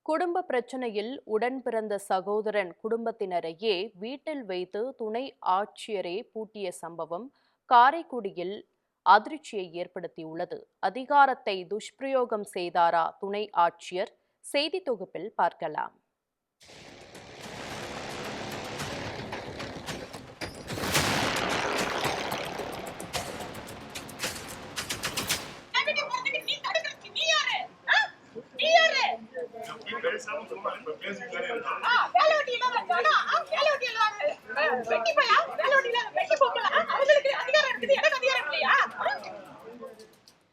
குடும்ப பிரச்சனையில் உடன் பிறந்த சகோதரன் குடும்பத்தினரையே வீட்டில் வைத்து துணை ஆட்சியரே பூட்டிய சம்பவம் காரைக்குடியில் அதிர்ச்சியை ஏற்படுத்தியுள்ளது. அதிகாரத்தை துஷ்பிரயோகம் செய்தாரா துணை ஆட்சியர்? செய்தி தொகுப்பில் பார்க்கலாம்.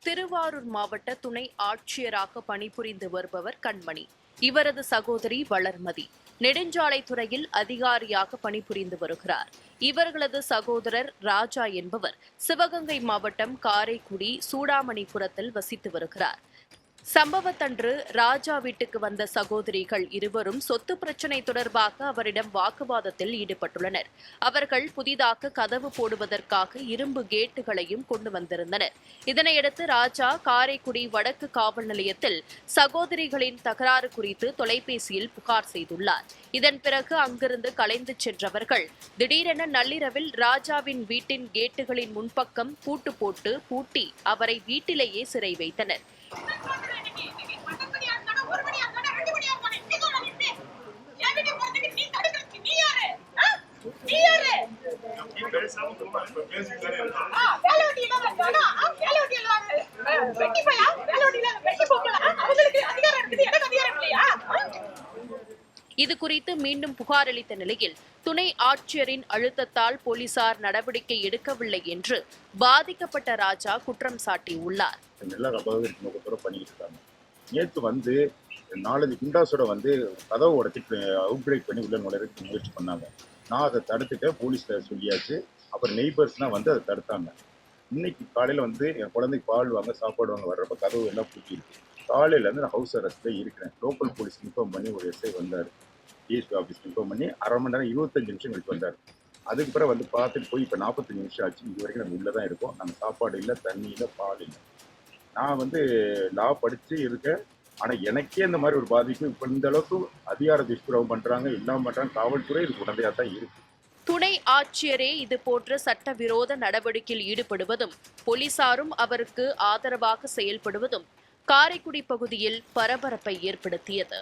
திருவாரூர் மாவட்ட துணை ஆட்சியராக பணிபுரிந்து வருபவர் கண்மணி. இவரது சகோதரி வளர்மதி நெடுஞ்சாலைத்துறையில் அதிகாரியாக பணிபுரிந்து வருகிறார். இவர்களது சகோதரர் ராஜா என்பவர் சிவகங்கை மாவட்டம் காரைக்குடி சூடாமணிபுரத்தில் வசித்து வருகிறார். சம்பவத்தன்று ராஜா வீட்டுக்கு வந்த சகோதரிகள் இருவரும் சொத்து பிரச்சினை தொடர்பாக அவரிடம் வாக்குவாதத்தில் ஈடுபட்டுள்ளனர். அவர்கள் புதிதாக கதவு போடுவதற்காக இரும்பு கேட்டுகளையும் கொண்டு வந்திருந்தனர். இதனையடுத்து ராஜா காரைக்குடி வடக்கு காவல் நிலையத்தில் சகோதரிகளின் தகராறு குறித்து தொலைபேசியில் புகார் செய்துள்ளார். இதன் பிறகு அங்கிருந்து கலைந்து சென்றவர்கள் திடீரென நள்ளிரவில் ராஜாவின் வீட்டின் கேட்டுகளின் முன்பக்கம் பூட்டு போட்டு பூட்டி அவரை வீட்டிலேயே சிறை வைத்தனர். இது குறித்து மீண்டும் புகார் அளித்த நிலையில் துணை ஆட்சியரின் அழுத்தத்தால் போலீசார் நடவடிக்கை எடுக்கவில்லை என்று பாதிக்கப்பட்ட ராஜா குற்றம் சாட்டியுள்ளார். நேற்று வந்து 4 குண்டாஸோட வந்து கதவை உடச்சி அவுட் பிரேக் பண்ணி உள்ள நுழைறதுக்கு முயற்சி பண்ணாங்க. நான் அதை தடுத்துட்டு போலீஸ்ல சொல்லியாச்சு. அப்புறம் நெய்பர்ஸ்லாம் வந்து அதை தடுத்தாங்க. இன்னைக்கு காலையில் வந்து என் குழந்தைக்கு பால் வாங்க சாப்பாடு வாங்க வர்றப்ப கதவு எல்லாம் பூட்டியிருக்கு. காலையிலேருந்து நான் ஹவுஸ் அரெஸ்ட்ல இருக்கிறேன். லோக்கல் போலீஸ் இன்ஃபார்ம் பண்ணி ஒரு எஸ்ஐ வந்தார். டிஎஸ்பி ஆஃபீஸ் இன்ஃபார்ம் பண்ணி அரை மணி நேரம் 25 நிமிஷம் கழிச்சு வந்தார். அதுக்கு பிறகு வந்து பார்த்துட்டு போய் இப்போ 45 நிமிஷம் ஆச்சு. இது வரைக்கும் நம்ம உள்ளே தான் இருக்கோம். நம்ம சாப்பாடு இல்லை, தண்ணி இல்லை, பால் இல்லை. நான் வந்து லா படித்து இருக்கேன். ஆனால் எனக்கே இந்த மாதிரி ஒரு பாதிப்பு இப்போ இந்த அளவுக்கு அதிகார துஷ்பிரயோகம் பண்ணுறாங்க, எல்லாம் பண்ணுறாங்க. காவல்துறை இது உடந்தையாக தான் இருக்கு. துணை ஆட்சியரே இதுபோன்ற சட்டவிரோத நடவடிக்கையில் ஈடுபடுவதும் போலீசாரும் அவருக்கு ஆதரவாக செயல்படுவதும் காரைக்குடி பகுதியில் பரபரப்பை ஏற்படுத்தியது.